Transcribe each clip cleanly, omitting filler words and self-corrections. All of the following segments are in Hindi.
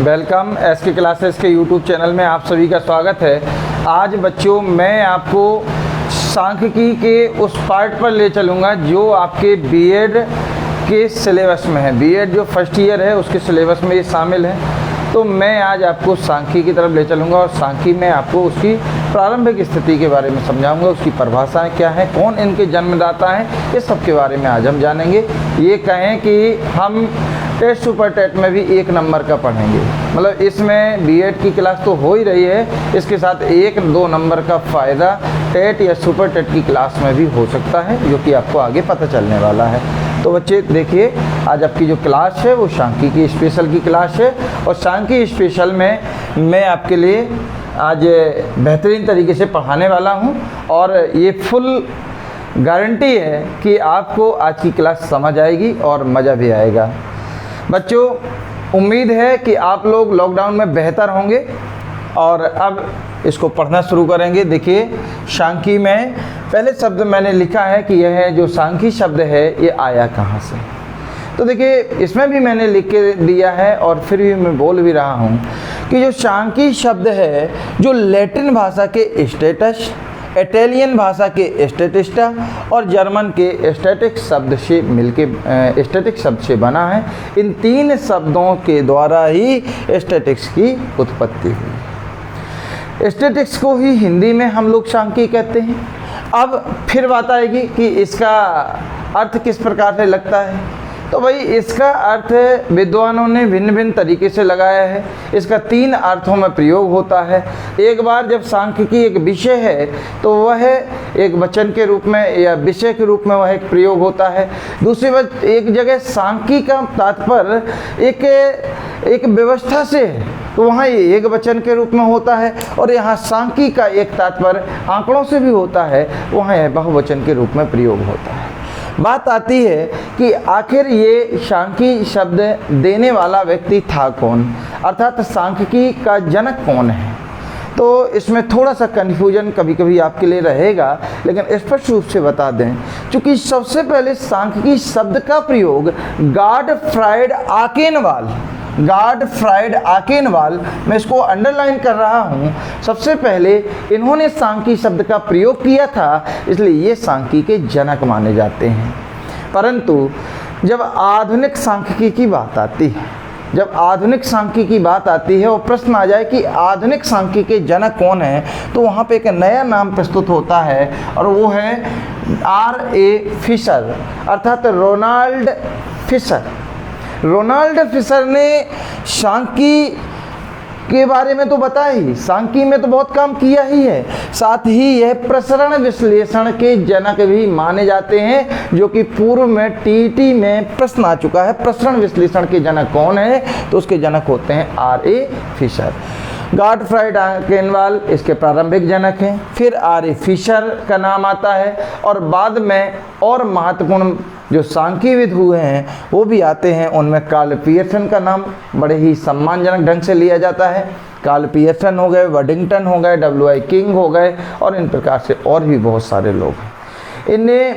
वेलकम एसके क्लासेस के यूट्यूब चैनल में आप सभी का स्वागत है। आज बच्चों मैं आपको सांख्यिकी के उस पार्ट पर ले चलूँगा जो आपके बीएड के सिलेबस में है। बीएड जो फर्स्ट ईयर है उसके सिलेबस में ये शामिल है। तो मैं आज आपको सांख्यिकी की तरफ ले चलूँगा और सांख्यिकी में आपको उसकी प्रारंभिक स्थिति के बारे में समझाऊंगा, उसकी परिभाषाएं क्या हैं, कौन इनके जन्मदाता हैं, इस सब के बारे में आज हम जानेंगे। ये कहें कि हम टेस्ट सुपर टेट में भी 1 नंबर का पढ़ेंगे, मतलब इसमें बीएड की क्लास तो हो ही रही है, इसके साथ 1-2 नंबर का फ़ायदा टेट या सुपर टेट की क्लास में भी हो सकता है, जो कि आपको आगे पता चलने वाला है। तो बच्चे देखिए, आज आपकी जो क्लास है वो सांख्यिकी स्पेशल की क्लास है और सांख्यिकी स्पेशल में मैं आपके लिए आज बेहतरीन तरीके से पढ़ाने वाला हूं और ये फुल गारंटी है कि आपको आज की क्लास समझ आएगी और मज़ा भी आएगा। बच्चों, उम्मीद है कि आप लोग लॉकडाउन में बेहतर होंगे और अब इसको पढ़ना शुरू करेंगे। देखिए, सांख्यिकी में पहले शब्द मैंने लिखा है कि यह जो सांख्यिकी शब्द है ये आया कहाँ से। तो देखिए, इसमें भी मैंने लिख के दिया है और फिर भी मैं बोल भी रहा हूँ कि जो सांख्यिकी शब्द है जो लैटिन भाषा के स्टेटस, इटालियन भाषा के स्टैटिस्टा और जर्मन के स्टैटिक्स शब्द से मिलके स्टैटिक्स शब्द से बना है। इन 3 शब्दों के द्वारा ही स्टैटिक्स की उत्पत्ति हुई। स्टैटिक्स को ही हिंदी में हम लोग सांख्यिकी कहते हैं। अब फिर बात आएगी कि इसका अर्थ किस प्रकार से लगता है। तो भाई, इसका अर्थ विद्वानों ने भिन्न भिन्न तरीके से लगाया है। इसका 3 अर्थों में प्रयोग होता है। एक बार जब सांख्यिकी एक विषय है तो वह एक वचन के रूप में या विषय के रूप में वह एक प्रयोग होता है। दूसरी बात, एक जगह सांख्यिकी का तात्पर्य एक व्यवस्था से है तो वहाँ ये एक वचन के रूप में होता है, और यहाँ सांख्यिकी का एक तात्पर्य आंकड़ों से भी होता है, वहाँ यह बहुवचन के रूप में प्रयोग होता है। बात आती है कि आखिर ये सांख्यिकी शब्द देने वाला व्यक्ति था कौन, अर्थात सांख्यिकी का जनक कौन है। तो इसमें थोड़ा सा कन्फ्यूजन कभी कभी आपके लिए रहेगा, लेकिन स्पष्ट रूप से बता दें, क्योंकि सबसे पहले सांख्यिकी शब्द का प्रयोग गॉडफ्राइड आकेनवाल, मैं इसको अंडरलाइन कर रहा हूँ, सबसे पहले इन्होंने सांख्यिकी शब्द का प्रयोग किया था, इसलिए ये सांख्यिकी के जनक माने जाते हैं। परंतु जब आधुनिक सांख्यिकी की बात आती है और प्रश्न आ जाए कि आधुनिक सांख्यिकी के जनक कौन है, तो वहाँ पे एक नया नाम प्रस्तुत होता है और वो है R.A. फिशर, अर्थात रोनाल्ड फिशर ने सांख्यिकी के बारे में तो बताया ही, सांख्यिकी में तो बहुत काम किया ही है, साथ ही यह प्रसरण विश्लेषण के जनक भी माने जाते हैं, जो कि पूर्व में टीटी में प्रश्न आ चुका है। प्रसरण विश्लेषण के जनक कौन है, तो उसके जनक होते हैं R.A. फिशर। गॉडफ्राइड आकेनवाल इसके प्रारंभिक जनक हैं, फिर R.A. फिशर का नाम आता है और बाद में और महत्वपूर्ण जो सांख्यिकीविद हुए हैं वो भी आते हैं। उनमें कार्ल पियर्सन का नाम बड़े ही सम्मानजनक ढंग से लिया जाता है। कार्ल पियर्सन हो गए, वडिंगटन हो गए, W.I. किंग हो गए और इन प्रकार से और भी बहुत सारे लोग हैं। इनने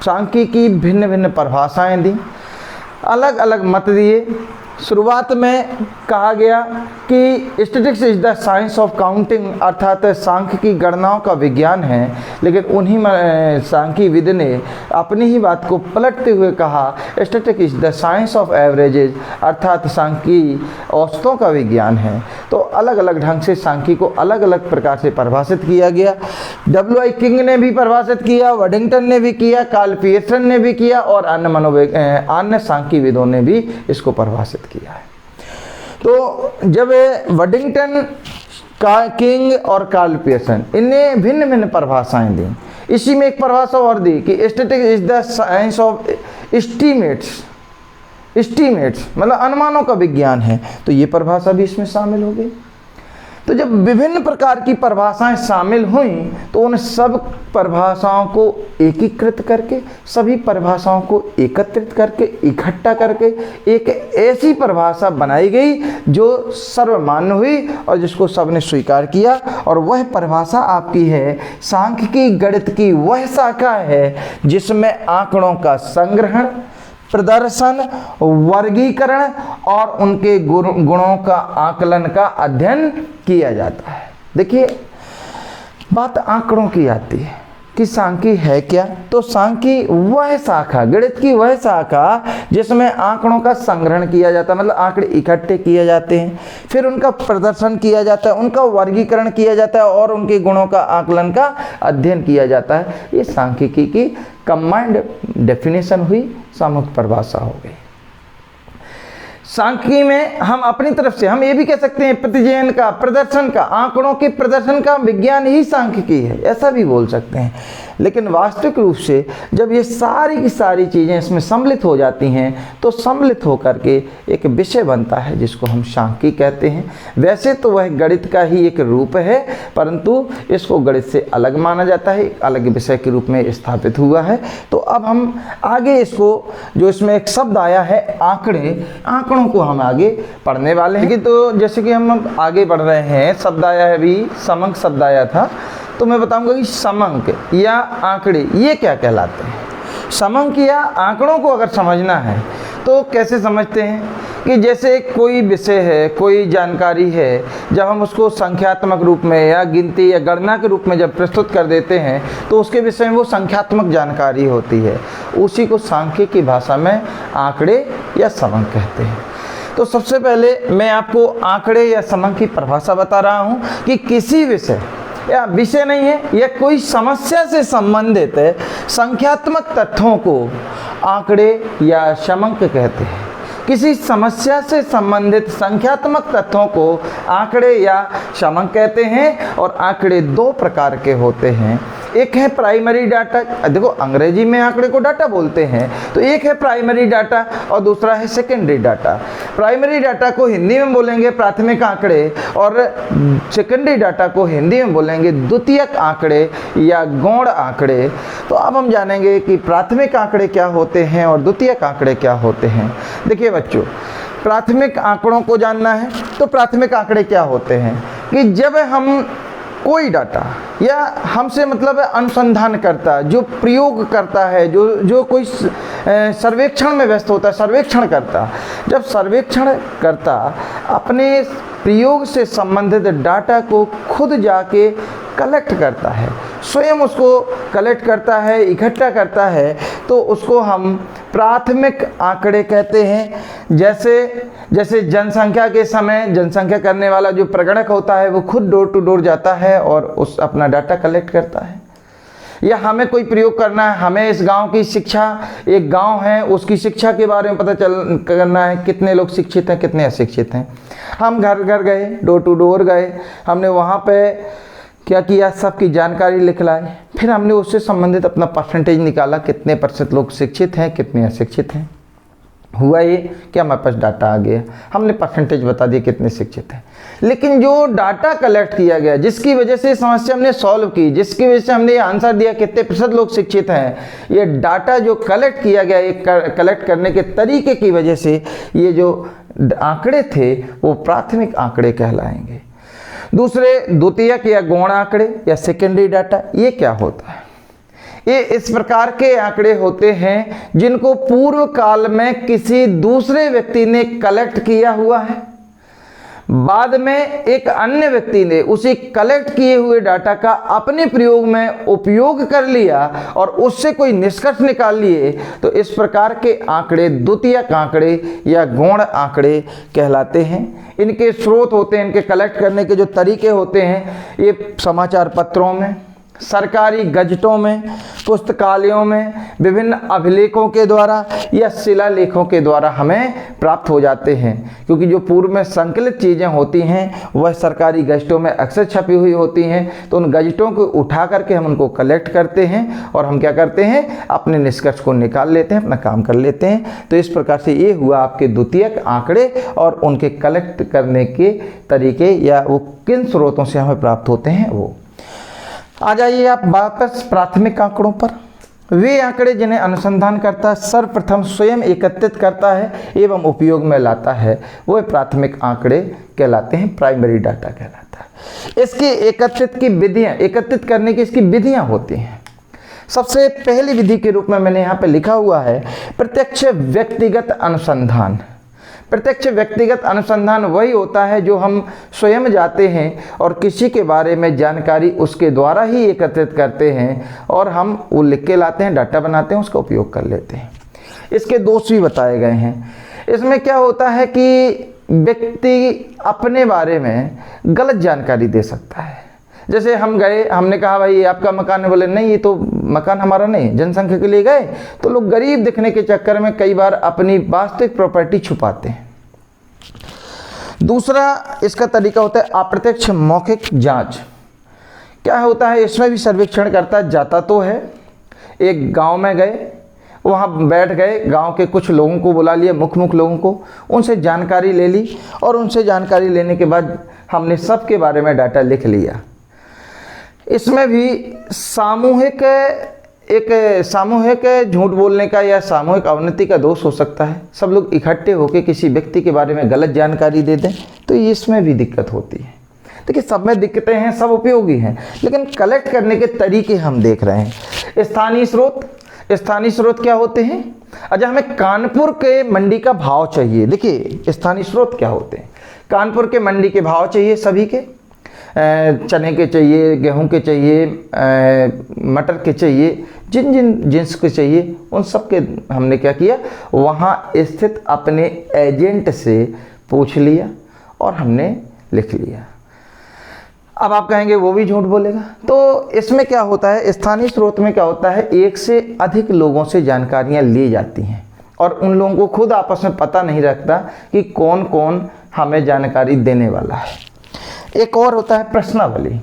सांख्यिकी की भिन्न भिन्न परिभाषाएँ दी, अलग अलग मत दिए। शुरुआत में कहा गया कि statistics is the science of counting, अर्थात सांख्यिकी गणनाओं का विज्ञान है, लेकिन उन्हीं सांख्यिकीविद ने अपनी ही बात को पलटते हुए कहा statistics is the science of averages, अर्थात सांख्यिकी औसतों का विज्ञान है। तो अलग अलग ढंग से सांख्यिकी को अलग अलग प्रकार से परिभाषित किया गया। W.I. किंग ने भी परिभाषित किया, वडिंगटन ने भी किया, कार्ल पियर्सन ने भी किया और अन्य सांख्यिकीविदों ने भी इसको परिभाषित किया है। तो जब वडिंगटन, किंग और कार्ल पियर्सन इनने भिन्न भिन्न परिभाषाएं दी, इसी में एक परिभाषा और दी कि statistics is the science of estimates, मतलब अनुमानों का विज्ञान है, तो ये परिभाषा भी इसमें शामिल हो गई। तो जब विभिन्न प्रकार की परिभाषाएं शामिल हुई तो उन सब परिभाषाओं को एकीकृत करके, सभी परिभाषाओं को एकत्रित करके, इकट्ठा करके एक ऐसी परिभाषा बनाई गई जो सर्वमान्य हुई और जिसको सबने स्वीकार किया। और वह परिभाषा आपकी है सांख्यिकी गणित की वह शाखा है जिसमें आंकड़ों का संग्रहण, प्रदर्शन, वर्गीकरण और उनके गुणों का आकलन का अध्ययन किया जाता है। देखिए, बात आंकड़ों की आती है कि सांख्यिकी है क्या, तो सांख्यिकी वह शाखा, गणित की वह शाखा जिसमें आंकड़ों का संग्रहण किया जाता है, मतलब आंकड़े इकट्ठे किए जाते हैं, फिर उनका प्रदर्शन किया जाता है, उनका वर्गीकरण किया जाता है और उनके गुणों का आकलन का अध्ययन किया जाता है। ये सांख्यिकी की कंबाइंड डेफिनेशन हुई, सामूहिक परिभाषा हो गई। सांख्यिकी में हम अपनी तरफ से हम ये भी कह सकते हैं प्रतिजयन का, प्रदर्शन का, आंकड़ों के प्रदर्शन का विज्ञान ही सांख्यिकी है, ऐसा भी बोल सकते हैं। लेकिन वास्तविक रूप से जब ये सारी की सारी चीज़ें इसमें सम्मिलित हो जाती हैं तो सम्मिलित होकर के एक विषय बनता है जिसको हम सांख्यिकी कहते हैं। वैसे तो वह गणित का ही एक रूप है, परंतु इसको गणित से अलग माना जाता है, एक अलग विषय के रूप में स्थापित हुआ है। तो अब हम आगे इसको, जो इसमें एक शब्द आया है आंकड़े, आंकड़ों को हम आगे पढ़ने वाले हैं। लेकिन तो जैसे कि हम आगे बढ़ रहे हैं, शब्द आया है अभी, समंक शब्द आया था, तो मैं बताऊंगा कि समंक या आंकड़े ये क्या कहलाते हैं। समंक या आंकड़ों को अगर समझना है तो कैसे समझते हैं कि जैसे कोई विषय है, कोई जानकारी है, जब हम उसको संख्यात्मक रूप में या गिनती या गणना के रूप में जब प्रस्तुत कर देते हैं तो उसके विषय में वो संख्यात्मक जानकारी होती है, उसी को सांख्यिकी की भाषा में आंकड़े या समंक कहते हैं। तो सबसे पहले मैं आपको आंकड़े या समंक की परिभाषा बता रहा हूँ कि किसी विषय या विषय नहीं है, यह कोई समस्या से संबंधित संख्यात्मक तथ्यों को आंकड़े या समंक कहते हैं। किसी समस्या से संबंधित संख्यात्मक तथ्यों को आंकड़े या समंक कहते हैं। और आंकड़े दो प्रकार के होते हैं, एक है प्राइमरी डाटा, देखो अंग्रेजी में आंकड़े को डाटा बोलते हैं, तो एक है प्राइमरी डाटा और दूसरा है सेकेंडरी डाटा। प्राइमरी डाटा को हिंदी में बोलेंगे प्राथमिक आंकड़े और सेकेंडरी डाटा को हिंदी में बोलेंगे द्वितीयक आंकड़े या गौण आंकड़े। तो अब हम जानेंगे कि प्राथमिक आंकड़े क्या होते हैं और द्वितीयक आंकड़े क्या होते हैं। देखिए बच्चों, प्राथमिक आंकड़ों को जानना है तो प्राथमिक आंकड़े क्या होते हैं कि जब हम कोई डाटा या हमसे मतलब अनुसंधान करता, जो प्रयोग करता है, जो कोई सर्वेक्षण में व्यस्त होता है, सर्वेक्षण करता, जब सर्वेक्षण करता अपने प्रयोग से संबंधित डाटा को खुद जाके कलेक्ट करता है, स्वयं उसको कलेक्ट करता है, इकट्ठा करता है, तो उसको हम प्राथमिक आंकड़े कहते हैं। जैसे जनसंख्या के समय जनसंख्या करने वाला जो प्रगणक होता है वो खुद डोर टू डोर जाता है और उस अपना डाटा कलेक्ट करता है। या हमें कोई प्रयोग करना है, हमें इस गांव की शिक्षा, एक गांव है उसकी शिक्षा के बारे में पता करना है, कितने लोग शिक्षित हैं, कितने अशिक्षित हैं। हम घर घर गए, डोर टू डोर गए, हमने वहाँ पे क्या किया, सबकी जानकारी लिख लाए, फिर हमने उससे संबंधित अपना परसेंटेज निकाला, कितने % लोग शिक्षित हैं, कितने अशिक्षित हैं। हुआ ये कि हमारे पास डाटा आ गया, हमने परसेंटेज बता दिया कितने शिक्षित हैं। लेकिन जो डाटा कलेक्ट किया गया, जिसकी वजह से समस्या हमने सॉल्व की, जिसकी वजह से हमने ये आंसर दिया कितने % लोग शिक्षित हैं, ये डाटा जो कलेक्ट किया गया, ये कलेक्ट करने के तरीके की वजह से ये जो आंकड़े थे वो प्राथमिक आंकड़े कहलाएंगे। दूसरे द्वितीयक या गौण आंकड़े या सेकेंडरी डाटा, ये क्या होता है? ये इस प्रकार के आंकड़े होते हैं जिनको पूर्व काल में किसी दूसरे व्यक्ति ने कलेक्ट किया हुआ है, बाद में एक अन्य व्यक्ति ने उसी कलेक्ट किए हुए डाटा का अपने प्रयोग में उपयोग कर लिया और उससे कोई निष्कर्ष निकाल लिए। तो इस प्रकार के आंकड़े द्वितीयक आंकड़े या गौण आंकड़े कहलाते हैं। इनके स्रोत होते हैं, इनके कलेक्ट करने के जो तरीके होते हैं, ये समाचार पत्रों में, सरकारी गजटों में, पुस्तकालयों में, विभिन्न अभिलेखों के द्वारा या शिलालेखों के द्वारा हमें प्राप्त हो जाते हैं। क्योंकि जो पूर्व में संकलित चीज़ें होती हैं वह सरकारी गजटों में अक्सर छपी हुई होती हैं, तो उन गजटों को उठा करके हम उनको कलेक्ट करते हैं और हम क्या करते हैं, अपने निष्कर्ष को निकाल लेते हैं, अपना काम कर लेते हैं। तो इस प्रकार से ये हुआ आपके द्वितीयक आंकड़े और उनके कलेक्ट करने के तरीके या वो किन स्रोतों से हमें प्राप्त होते हैं वो। आ जाइए आप वापस प्राथमिक आंकड़ों पर। वे आंकड़े जिन्हें अनुसंधानकर्ता सर्वप्रथम स्वयं एकत्रित करता है एवं उपयोग में लाता है वो प्राथमिक आंकड़े कहलाते हैं, प्राइमरी डाटा कहलाता है। इसकी एकत्रित करने की इसकी विधियां होती हैं। सबसे पहली विधि के रूप में मैंने यहाँ पे लिखा हुआ है प्रत्यक्ष व्यक्तिगत अनुसंधान। प्रत्यक्ष व्यक्तिगत अनुसंधान वही होता है जो हम स्वयं जाते हैं और किसी के बारे में जानकारी उसके द्वारा ही एकत्रित करते हैं और हम वो लिख के लाते हैं, डाटा बनाते हैं, उसका उपयोग कर लेते हैं। इसके दोष भी बताए गए हैं। इसमें क्या होता है कि व्यक्ति अपने बारे में गलत जानकारी दे सकता है। जैसे हम गए, हमने कहा भाई ये आपका मकान है, बोले नहीं ये तो मकान हमारा नहीं, जनसंख्या के लिए गए, तो लोग गरीब दिखने के चक्कर में कई बार अपनी वास्तविक प्रॉपर्टी छुपाते हैं। दूसरा इसका तरीका होता है अप्रत्यक्ष मौखिक जांच। क्या होता है, इसमें भी सर्वेक्षण करता जाता तो है। एक गांव में गए, वहाँ बैठ गए, गांव के कुछ लोगों को बुला लिया, मुख्य लोगों को, उनसे जानकारी ले ली और उनसे जानकारी लेने के बाद हमने सबके बारे में डाटा लिख लिया। इसमें भी सामूहिक झूठ बोलने का या सामूहिक अवनति का दोष हो सकता है। सब लोग इकट्ठे होकर किसी व्यक्ति के बारे में गलत जानकारी दे दें तो इसमें भी दिक्कत होती है। देखिए सब में दिक्कतें हैं, सब उपयोगी हैं, लेकिन कलेक्ट करने के तरीके हम देख रहे हैं। स्थानीय स्रोत क्या होते हैं? अच्छा, हमें कानपुर के मंडी का भाव चाहिए। देखिए स्थानीय स्रोत क्या होते हैं? कानपुर के मंडी के भाव चाहिए, सभी के चने के चाहिए, गेहूं के चाहिए, मटर के चाहिए, जिन जिन्स के चाहिए, उन सब के हमने क्या किया, वहाँ स्थित अपने एजेंट से पूछ लिया और हमने लिख लिया। अब आप कहेंगे वो भी झूठ बोलेगा, तो इसमें क्या होता है, स्थानीय स्रोत में क्या होता है, एक से अधिक लोगों से जानकारियाँ ली जाती हैं और उन लोगों को खुद आपस में पता नहीं रखता कि कौन कौन हमें जानकारी देने वाला है। एक और होता है प्रश्नावली।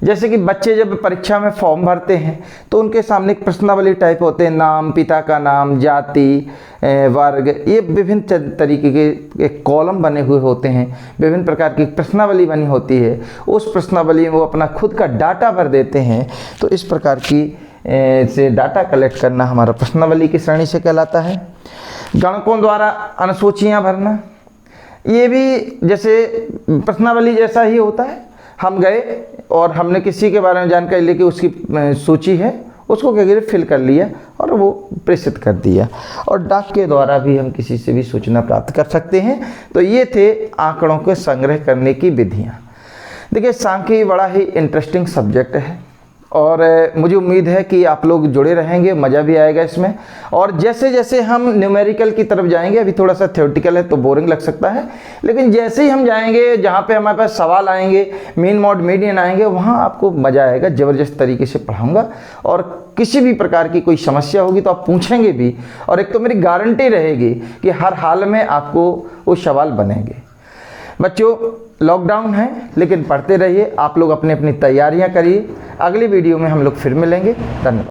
जैसे कि बच्चे जब परीक्षा में फॉर्म भरते हैं तो उनके सामने एक प्रश्नावली टाइप होते हैं, नाम, पिता का नाम, जाति, वर्ग, ये विभिन्न तरीके के एक कॉलम बने हुए होते हैं, विभिन्न प्रकार की प्रश्नावली बनी होती है। उस प्रश्नावली में वो अपना खुद का डाटा भर देते हैं। तो इस प्रकार की से डाटा कलेक्ट करना हमारा प्रश्नावली की श्रेणी से कहलाता है। गणकों द्वारा अनुसूचियाँ भरना, ये भी जैसे प्रश्नावली जैसा ही होता है। हम गए और हमने किसी के बारे में जानकारी लेके उसकी सूची है उसको क्या किया, फिल कर लिया और वो प्रेषित कर दिया। और डाक के द्वारा भी हम किसी से भी सूचना प्राप्त कर सकते हैं। तो ये थे आंकड़ों के संग्रह करने की विधियाँ। देखिए सांख्यिकी बड़ा ही इंटरेस्टिंग सब्जेक्ट है और मुझे उम्मीद है कि आप लोग जुड़े रहेंगे, मज़ा भी आएगा इसमें। और जैसे जैसे हम न्यूमेरिकल की तरफ जाएंगे, अभी थोड़ा सा थ्योरेटिकल है तो बोरिंग लग सकता है, लेकिन जैसे ही हम जाएंगे जहाँ पे हमारे पास सवाल आएंगे, मीन मॉड मीडियन आएंगे, वहाँ आपको मज़ा आएगा। ज़बरदस्त तरीके से पढ़ाऊँगा और किसी भी प्रकार की कोई समस्या होगी तो आप पूछेंगे भी, और एक तो मेरी गारंटी रहेगी कि हर हाल में आपको वो सवाल बनेंगे। बच्चों लॉकडाउन है लेकिन पढ़ते रहिए, आप लोग अपनी अपनी तैयारियां करिए। अगली वीडियो में हम लोग फिर मिलेंगे। धन्यवाद।